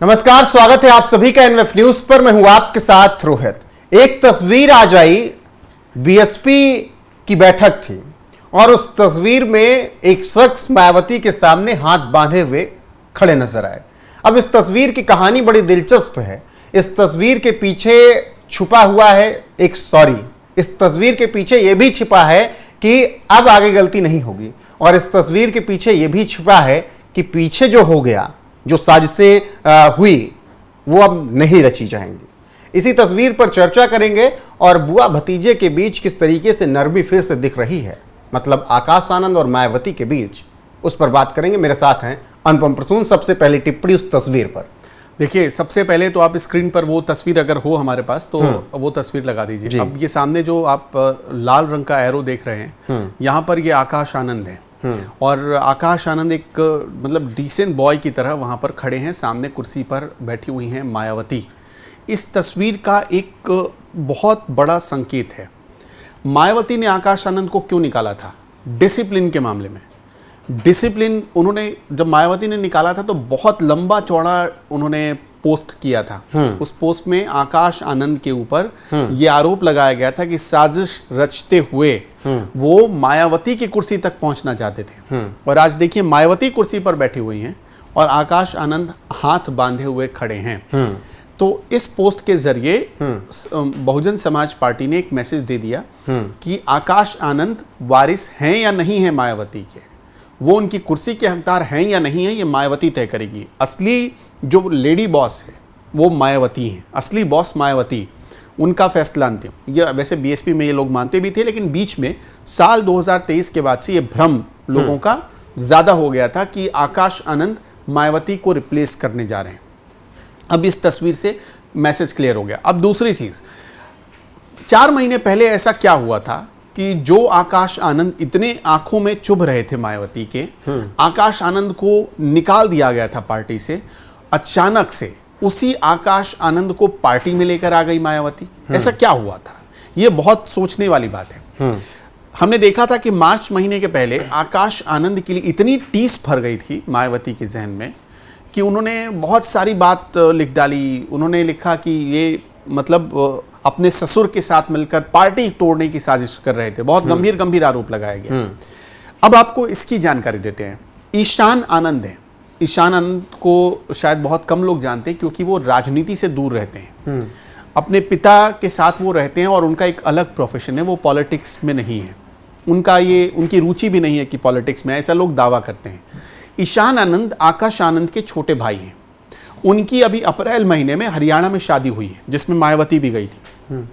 नमस्कार, स्वागत है आप सभी का एनएफ न्यूज पर। मैं हूं आपके साथ रोहित। एक तस्वीर आज आई, बीएसपी की बैठक थी और उस तस्वीर में एक शख्स मायावती के सामने हाथ बांधे हुए खड़े नजर आए। अब इस तस्वीर की कहानी बड़ी दिलचस्प है। इस तस्वीर के पीछे छुपा हुआ है एक सॉरी। इस तस्वीर के पीछे यह भी छिपा है कि अब आगे गलती नहीं होगी, और इस तस्वीर के पीछे यह भी छिपा है कि पीछे जो हो गया, जो साजिशें हुई, वो अब नहीं रची जाएंगी। इसी तस्वीर पर चर्चा करेंगे और बुआ भतीजे के बीच किस तरीके से नरमी फिर से दिख रही है, मतलब आकाश आनंद और मायावती के बीच, उस पर बात करेंगे। मेरे साथ हैं अनुपम प्रसून। सबसे पहले टिप्पणी उस तस्वीर पर। देखिए, सबसे पहले तो आप स्क्रीन पर वो तस्वीर अगर हो हमारे पास तो वो तस्वीर लगा दीजिए। अब ये सामने जो आप लाल रंग का एरो देख रहे हैं, यहाँ पर ये आकाश आनंद है और आकाश आनंद एक मतलब डिसेंट बॉय की तरह वहाँ पर खड़े हैं। सामने कुर्सी पर बैठी हुई हैं मायावती। इस तस्वीर का एक बहुत बड़ा संकेत है। मायावती ने आकाश आनंद को क्यों निकाला था? डिसिप्लिन के मामले में। डिसिप्लिन उन्होंने जब मायावती ने निकाला था तो बहुत लंबा चौड़ा उन्होंने पोस्ट किया था। उस पोस्ट में आकाश आनंद के ऊपर यह आरोप लगाया गया था कि साजिश रचते हुए वो मायावती की कुर्सी तक पहुंचना चाहते थे। और आज देखिए, मायावती कुर्सी पर बैठी हुई हैं और आकाश आनंद हाथ बांधे हुए खड़े हैं। तो इस पोस्ट के जरिए बहुजन समाज पार्टी ने एक मैसेज दे दिया कि आकाश आनंद वारिस हैं या नहीं है मायावती के, वो उनकी कुर्सी के हकदार हैं या नहीं है, ये मायावती तय करेगी। असली जो लेडी बॉस है वो मायावती हैं, असली बॉस मायावती, उनका फैसला अंतिम। ये वैसे बीएसपी में ये लोग मानते भी थे, लेकिन बीच में साल 2023 के बाद से ये भ्रम लोगों का ज़्यादा हो गया था कि आकाश आनंद मायावती को रिप्लेस करने जा रहे हैं। अब इस तस्वीर से मैसेज क्लियर हो गया। अब दूसरी चीज़, 4 महीने पहले ऐसा क्या हुआ था कि जो आकाश आनंद इतने आंखों में चुभ रहे थे मायावती के, आकाश आनंद को निकाल दिया गया था पार्टी से। अचानक से उसी आकाश आनंद को पार्टी में लेकर आ गई मायावती। ऐसा क्या हुआ था? यह बहुत सोचने वाली बात है। हमने देखा था कि मार्च महीने के पहले आकाश आनंद के लिए इतनी टीस भर गई थी मायावती के जहन में कि उन्होंने बहुत सारी बात लिख डाली। उन्होंने लिखा कि ये मतलब अपने ससुर के साथ मिलकर पार्टी तोड़ने की साजिश कर रहे थे। बहुत गंभीर गंभीर आरोप लगाए गए। अब आपको इसकी जानकारी देते हैं। ईशान आनंद है। ईशान आनंद को शायद बहुत कम लोग जानते हैं क्योंकि वो राजनीति से दूर रहते हैं। अपने पिता के साथ वो रहते हैं और उनका एक अलग प्रोफेशन है, वो पॉलिटिक्स में नहीं है। उनकी रुचि भी नहीं है कि पॉलिटिक्स में, ऐसा लोग दावा करते हैं। ईशान आनंद आकाश आनंद के छोटे भाई हैं। उनकी अभी अप्रैल महीने में हरियाणा में शादी हुई है, जिसमें मायावती भी गई थी।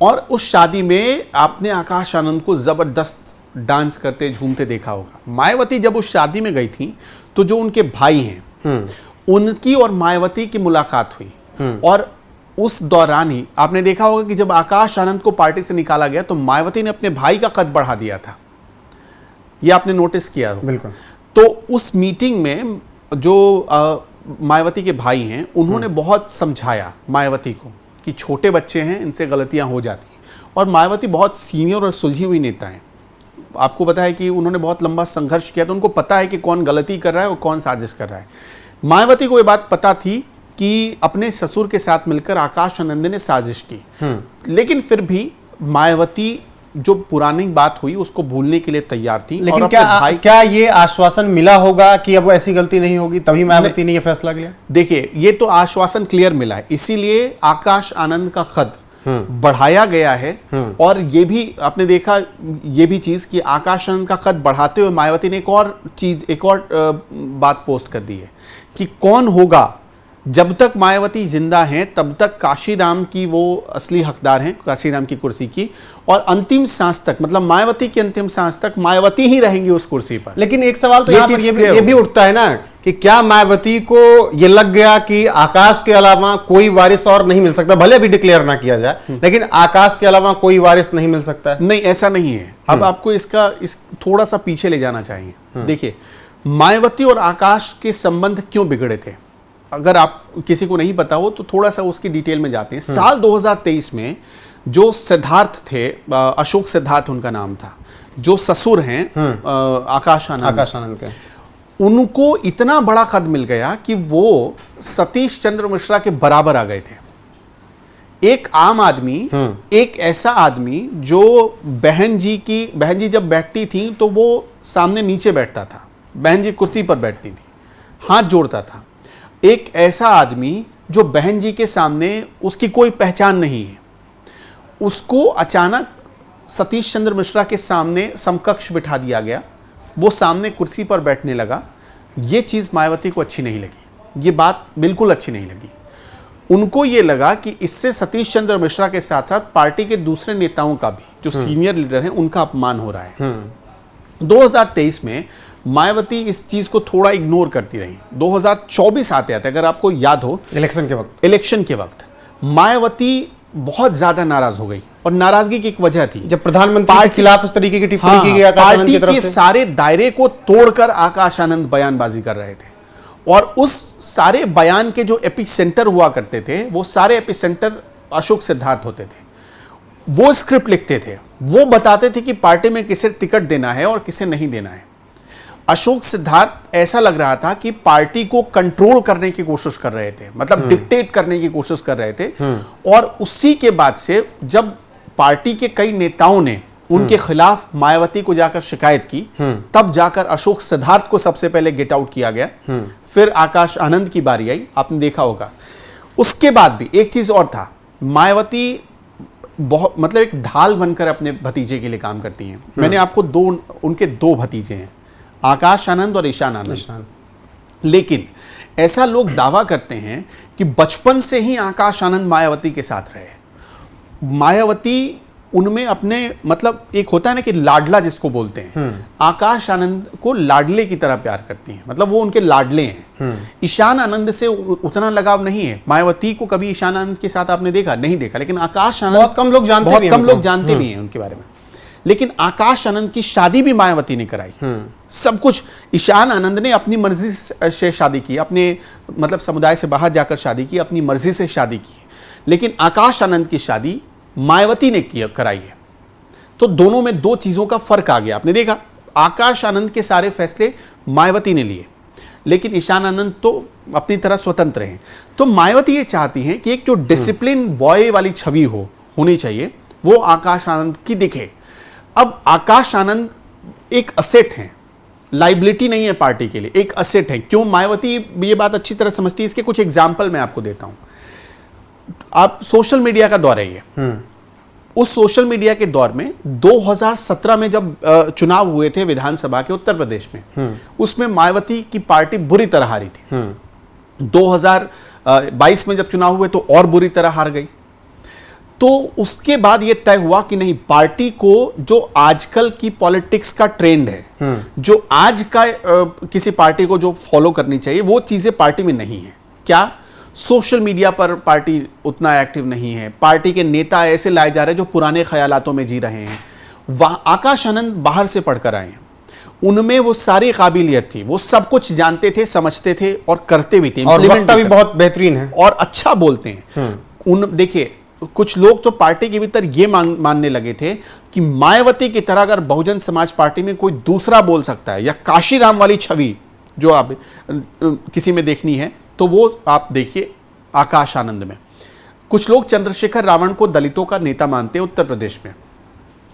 और उस शादी में आपने आकाश आनंद को जबरदस्त डांस करते झूमते देखा होगा। मायावती जब उस शादी में गई थी तो जो उनके भाई हैं उनकी और मायावती की मुलाकात हुई। और उस दौरान ही आपने देखा होगा कि जब आकाश आनंद को पार्टी से निकाला गया तो मायावती ने अपने भाई का कद बढ़ा दिया था। यह आपने नोटिस किया होगा। बिल्कुल। तो उस मीटिंग में जो मायावती के भाई हैं उन्होंने बहुत समझाया मायावती को कि छोटे बच्चे हैं, इनसे गलतियां हो जाती हैं। और मायावती बहुत सीनियर और सुलझी हुई नेता हैं। आपको पता है कि उन्होंने बहुत लंबा संघर्ष किया, तो उनको पता है कि कौन गलती कर रहा है और कौन साजिश कर रहा है। मायावती को ये बात पता थी कि अपने ससुर के साथ मिलकर आकाश आनंद ने साजिश की, लेकिन फिर भी मायावती जो पुरानी बात हुई उसको भूलने के लिए तैयार थी। लेकिन और क्या ये आश्वासन मिला होगा कि अब ऐसी गलती नहीं होगी, तभी मायावती ने ये फैसला लिया? देखिए, ये तो आश्वासन क्लियर मिला है, इसीलिए आकाश आनंद का कद बढ़ाया गया है। और ये भी आपने देखा, ये भी चीज कि आकाश आनंद का कद बढ़ाते हुए मायावती ने एक और बात पोस्ट कर दी है कि कौन होगा, जब तक मायावती जिंदा हैं तब तक काशीराम की वो असली हकदार हैं, काशीराम की कुर्सी की। और अंतिम सांस तक, मतलब मायावती की अंतिम सांस तक मायावती ही रहेंगी उस कुर्सी पर। लेकिन एक सवाल तो यहाँ पर ये भी उठता है ना कि क्या मायावती को ये लग गया कि आकाश के अलावा कोई वारिस और नहीं मिल सकता? भले अभी डिक्लेयर ना किया जाए, लेकिन आकाश के अलावा कोई वारिस नहीं मिल सकता है? नहीं, ऐसा नहीं है। अब आपको थोड़ा सा पीछे ले जाना चाहिए। देखिए, मायावती और आकाश के संबंध क्यों बिगड़े थे, अगर आप किसी को नहीं पता हो तो थोड़ा सा उसकी डिटेल में जाते हैं। साल 2023 में जो सिद्धार्थ थे, अशोक सिद्धार्थ उनका नाम था, जो ससुर हैं आकाश आनंद के, उनको इतना बड़ा कद मिल गया कि वो सतीश चंद्र मिश्रा के बराबर आ गए थे। एक आम आदमी, एक ऐसा आदमी जो बहन जी जब बैठती थी तो वो सामने नीचे बैठता था, बहन जी कुर्सी पर बैठती थी, हाथ जोड़ता था। एक ऐसा आदमी जो बहन जी के सामने उसकी कोई पहचान नहीं है, उसको अचानक सतीश चंद्र मिश्रा के सामने समकक्ष बिठा दिया गया, वो सामने कुर्सी पर बैठने लगा। ये चीज़ मायावती को अच्छी नहीं लगी, ये बात बिल्कुल अच्छी नहीं लगी। उनको ये लगा कि इससे सतीश चंद्र मिश्रा के साथ साथ पार्टी के दूसरे नेताओं का भी, जो सीनियर लीडर हैं, उनका अपमान हो रहा है। 2023 में मायावती इस चीज को थोड़ा इग्नोर करती रही। 2024 आते अगर आपको याद हो, इलेक्शन के वक्त मायावती बहुत ज्यादा नाराज हो गई, और नाराजगी की एक वजह थी जब प्रधानमंत्री के खिलाफ इस तरीके की टिप्पणी की गई आकाश आनंद की तरफ से। पार्टी के सारे दायरे को तोड़कर आकाश आनंद बयानबाजी कर रहे थे, और उस सारे बयान के जो एपिक सेंटर हुआ करते थे, वो सारे एपिक सेंटर अशोक सिद्धार्थ होते थे। वो स्क्रिप्ट लिखते थे, वो बताते थे कि पार्टी में किसे टिकट देना है और किसे नहीं देना है। अशोक सिद्धार्थ ऐसा लग रहा था कि पार्टी को कंट्रोल करने की कोशिश कर रहे थे, मतलब डिक्टेट करने की कोशिश कर रहे थे। और उसी के बाद से जब पार्टी के कई नेताओं ने उनके खिलाफ मायावती को जाकर शिकायत की, तब जाकर अशोक सिद्धार्थ को सबसे पहले गेट आउट किया गया। फिर आकाश आनंद की बारी आई, आपने देखा होगा। उसके बाद भी एक चीज और था, मायावती बहुत मतलब एक ढाल बनकर अपने भतीजे के लिए काम करती हैं। मैंने आपको उनके दो भतीजे हैं, आकाश आनंद और ईशान आनंद। लेकिन ऐसा लोग दावा करते हैं कि बचपन से ही आकाश आनंद मायावती के साथ रहे। मायावती उनमें अपने मतलब एक होता है ना कि लाडला जिसको बोलते हैं, आकाश आनंद को लाडले की तरह प्यार करती हैं, मतलब वो उनके लाडले हैं। ईशान आनंद से उतना लगाव नहीं है। मायावती को कभी ईशान आनंद के साथ आपने देखा? नहीं देखा। लेकिन आकाश आनंद बहुत कम लोग जानते भी हैं उनके बारे में। लेकिन आकाश आनंद की शादी भी मायावती ने कराई, सब कुछ। ईशान आनंद ने अपनी मर्जी से शादी की, अपने मतलब समुदाय से बाहर जाकर शादी की, अपनी मर्जी से शादी की। लेकिन आकाश आनंद की शादी मायावती ने कराई है। तो दोनों में दो चीजों का फर्क आ गया। आपने देखा, आकाश आनंद के सारे फैसले मायावती ने लिए, लेकिन ईशान आनंद तो अपनी तरह स्वतंत्र हैं। तो मायावती ये चाहती हैं कि एक जो डिसिप्लिन बॉय वाली छवि होनी चाहिए, वो आकाश आनंद की दिखे। अब आकाश आनंद एक असेट है, लाइबिलिटी नहीं है पार्टी के लिए, एक असेट है। क्यों मायावती ये बात अच्छी तरह समझती है, इसके कुछ एग्जाम्पल मैं आपको देता हूं। आप सोशल मीडिया का दौर है ये। उस सोशल मीडिया के दौर में 2017 में जब चुनाव हुए थे विधानसभा के उत्तर प्रदेश में, उसमें मायावती की पार्टी बुरी तरह हारी थी। 2022 में जब चुनाव हुए तो और बुरी तरह हार गई। तो उसके बाद यह तय हुआ कि नहीं, पार्टी को जो आजकल की पॉलिटिक्स का ट्रेंड है, जो आज का किसी पार्टी को जो फॉलो करनी चाहिए, वो चीजें पार्टी में नहीं है। क्या? सोशल मीडिया पर पार्टी उतना एक्टिव नहीं है, पार्टी के नेता ऐसे लाए जा रहे हैं जो पुराने ख्यालातों में जी रहे हैं। आकाश आनंद बाहर से पढ़कर आए हैं, उनमें वो सारी काबिलियत थी, वो सब कुछ जानते थे, समझते थे और करते भी थे, और वक्ता भी बहुत बेहतरीन है और अच्छा बोलते हैं। देखिए, कुछ लोग तो पार्टी के भीतर ये मानने लगे थे कि मायावती की तरह अगर बहुजन समाज पार्टी में कोई दूसरा बोल सकता है, या काशीराम वाली छवि जो आप किसी में देखनी है, तो वो आप देखिए आकाश आनंद में। कुछ लोग चंद्रशेखर रावण को दलितों का नेता मानते हैं उत्तर प्रदेश में,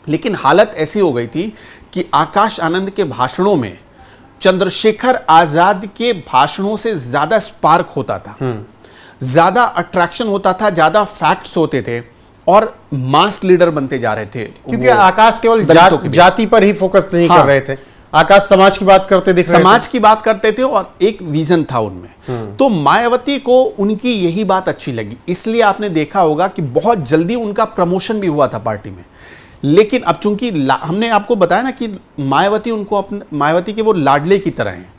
लेकिन हालत ऐसी हो गई थी कि आकाश आनंद के भाषणों में चंद्रशेखर आजाद के भाषणों से ज्यादा स्पार्क होता था, ज्यादा अट्रैक्शन होता था, ज्यादा फैक्ट्स होते थे, और मास लीडर बनते जा रहे थे। क्योंकि आकाश केवल जाति पर ही फोकस नहीं कर रहे थे, आकाश समाज की बात करते दिख रहे थे, समाज की बात करते थे, और एक विजन था उनमें। तो मायावती को उनकी यही बात अच्छी लगी, इसलिए आपने देखा होगा कि बहुत जल्दी उनका प्रमोशन भी हुआ था पार्टी में। लेकिन अब चूंकि हमने आपको बताया ना कि मायावती के वो लाडले की तरह हैं,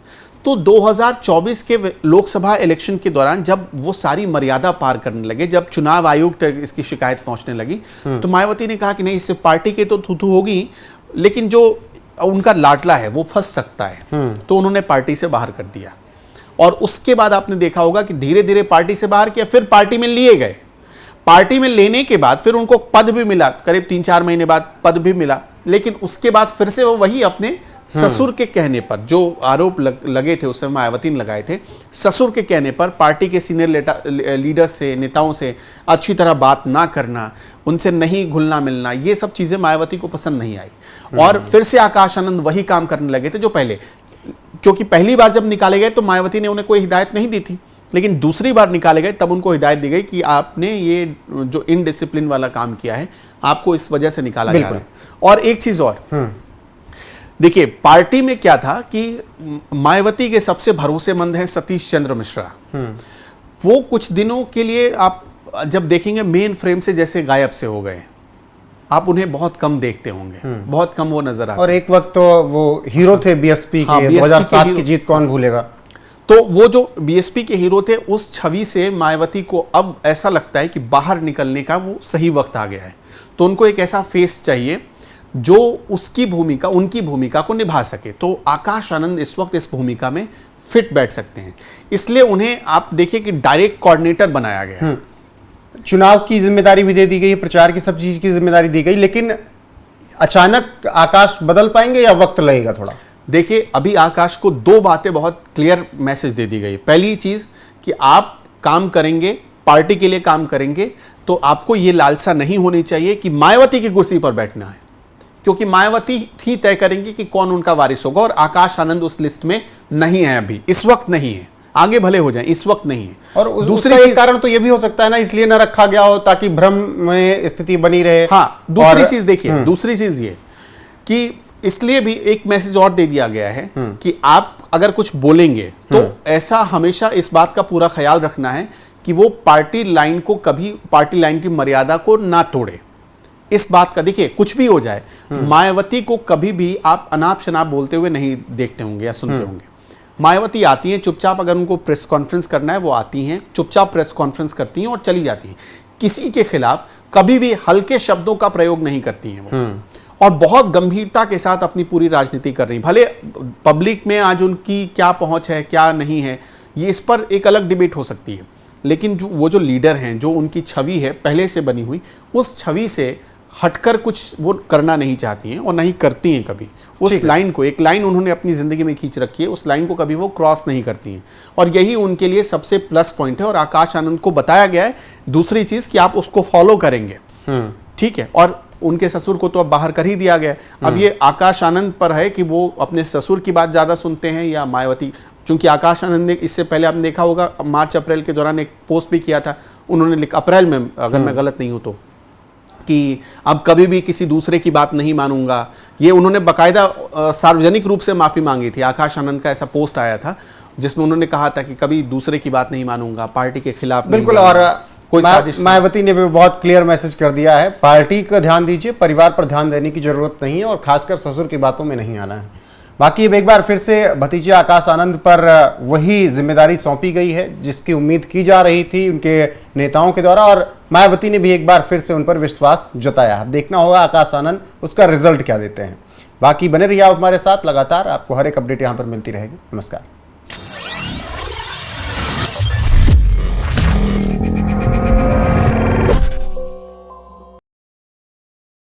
तो 2024 के लोकसभा इलेक्शन के दौरान जब वो सारी मर्यादा पार करने लगे, जब चुनाव आयोग तक इसकी शिकायत पहुंचने लगी, तो मायावती ने कहा कि नहीं, इससे पार्टी के तो थू होगी, लेकिन जो उनका लाडला है वो फंस सकता है। तो उन्होंने पार्टी से बाहर कर दिया। और उसके बाद आपने देखा होगा कि धीरे धीरे पार्टी से बाहर किया, फिर पार्टी में लिए गए। पार्टी में लेने के बाद फिर उनको पद भी मिला, करीब 3-4 महीने बाद पद भी मिला, लेकिन उसके बाद फिर से वो वही अपने ससुर के कहने पर जो आरोप लगे थे उस समय मायावती ने लगाए थे, ससुर के कहने पर पार्टी के सीनियर लीडर्स से, नेताओं से अच्छी तरह बात ना करना, उनसे नहीं घुलना मिलना, ये सब चीजें मायावती को पसंद नहीं आई और फिर से आकाश आनंद वही काम करने लगे थे जो पहले, क्योंकि पहली बार जब निकाले गए तो मायावती ने उन्हें कोई हिदायत नहीं दी थी, लेकिन दूसरी बार निकाले गए तब उनको हिदायत दी गई कि आपने ये जो इनडिसिप्लिन वाला काम किया है आपको इस वजह से निकाला जा रहा है। और एक चीज और देखिए, पार्टी में क्या था कि मायावती के सबसे भरोसेमंद हैं सतीश चंद्र मिश्रा। वो कुछ दिनों के लिए आप जब देखेंगे मेन फ्रेम से जैसे गायब से हो गए, आप उन्हें बहुत कम देखते होंगे, बहुत कम वो नजर आते। और एक वक्त तो वो हीरो थे बीएसपी के, हाँ, 2007 की जीत कौन भूलेगा। तो वो जो बीएसपी के हीरो थे उस छवि से मायावती को अब ऐसा लगता है कि बाहर निकलने का वो सही वक्त आ गया है, तो उनको एक ऐसा फेस चाहिए जो उसकी भूमिका, उनकी भूमिका को निभा सके। तो आकाश आनंद इस वक्त इस भूमिका में फिट बैठ सकते हैं, इसलिए उन्हें आप देखिए कि डायरेक्ट कोऑर्डिनेटर बनाया गया है। चुनाव की जिम्मेदारी भी दे दी गई, प्रचार की सब चीज की जिम्मेदारी दी गई, लेकिन अचानक आकाश बदल पाएंगे या वक्त लगेगा थोड़ा? देखिए, अभी आकाश को दो बातें बहुत क्लियर मैसेज दे दी गई। पहली चीज कि आप काम करेंगे, पार्टी के लिए काम करेंगे, तो आपको यह लालसा नहीं होनी चाहिए कि मायावती की कुर्सी पर बैठना है, क्योंकि मायावती ही तय करेंगे कि कौन उनका वारिस होगा और आकाश आनंद उस लिस्ट में नहीं है, अभी इस वक्त नहीं है, आगे भले हो जाए, इस वक्त नहीं है। और दूसरा कारण तो यह भी हो सकता है ना, इसलिए ना रखा गया हो ताकि भ्रम में स्थिति बनी रहे। हाँ, दूसरी चीज देखिए, दूसरी चीज ये कि इसलिए भी एक मैसेज और दे दिया गया है कि आप अगर कुछ बोलेंगे तो ऐसा हमेशा इस बात का पूरा ख्याल रखना है कि वो पार्टी लाइन को कभी, पार्टी लाइन की मर्यादा को ना तोड़े। इस बात का देखिए, कुछ भी हो जाए, मायावती को कभी भी आप अनाप शनाप बोलते हुए नहीं देखते होंगे या सुनते होंगे। मायावती आती हैं चुपचाप, अगर उनको प्रेस कॉन्फ्रेंस करना है वो आती हैं चुपचाप, प्रेस कॉन्फ्रेंस करती हैं और चली जाती हैं। किसी के खिलाफ कभी भी हल्के शब्दों का प्रयोग नहीं करती हैं वो, और बहुत गंभीरता के साथ अपनी पूरी राजनीति कर रही। भले पब्लिक में आज उनकी क्या पहुंच है, क्या नहीं है, ये इस पर एक अलग डिबेट हो सकती है, लेकिन वो जो लीडर हैं, जो उनकी छवि है पहले से बनी हुई, उस छवि से हटकर कुछ वो करना नहीं चाहती हैं और नहीं करती हैं कभी। उस लाइन को, एक लाइन उन्होंने अपनी जिंदगी में खींच रखी है, उस लाइन को कभी वो क्रॉस नहीं करती हैं, और यही उनके लिए सबसे प्लस पॉइंट है। और आकाश आनंद को बताया गया है दूसरी चीज कि आप उसको फॉलो करेंगे, ठीक है। और उनके ससुर को तो अब बाहर कर ही दिया गया। अब ये आकाश आनंद पर है कि वो अपने ससुर की बात ज्यादा सुनते हैं या मायावती। चूंकि आकाश आनंद ने इससे पहले आपने देखा होगा मार्च अप्रैल के दौरान एक पोस्ट भी किया था, उन्होंने लिखा अप्रैल में, अगर मैं गलत नहीं हूं तो, कि अब कभी भी किसी दूसरे की बात नहीं मानूंगा। ये उन्होंने बाकायदा सार्वजनिक रूप से माफी मांगी थी। आकाश आनंद का ऐसा पोस्ट आया था जिसमें उन्होंने कहा था कि कभी दूसरे की बात नहीं मानूंगा, पार्टी के खिलाफ। बिल्कुल, और कोई मायावती ने भी बहुत क्लियर मैसेज कर दिया है, पार्टी का ध्यान दीजिए, परिवार पर ध्यान देने की जरूरत नहीं है और खासकर ससुर की बातों में नहीं आना है। बाकी अब एक बार फिर से भतीजे आकाश आनंद पर वही जिम्मेदारी सौंपी गई है जिसकी उम्मीद की जा रही थी उनके नेताओं के द्वारा, और मायावती ने भी एक बार फिर से उन पर विश्वास जताया। अब देखना होगा आकाश आनंद उसका रिजल्ट क्या देते हैं। बाकी बने रहिए आप हमारे साथ, लगातार आपको हर एक अपडेट यहाँ पर मिलती रहेगी। नमस्कार।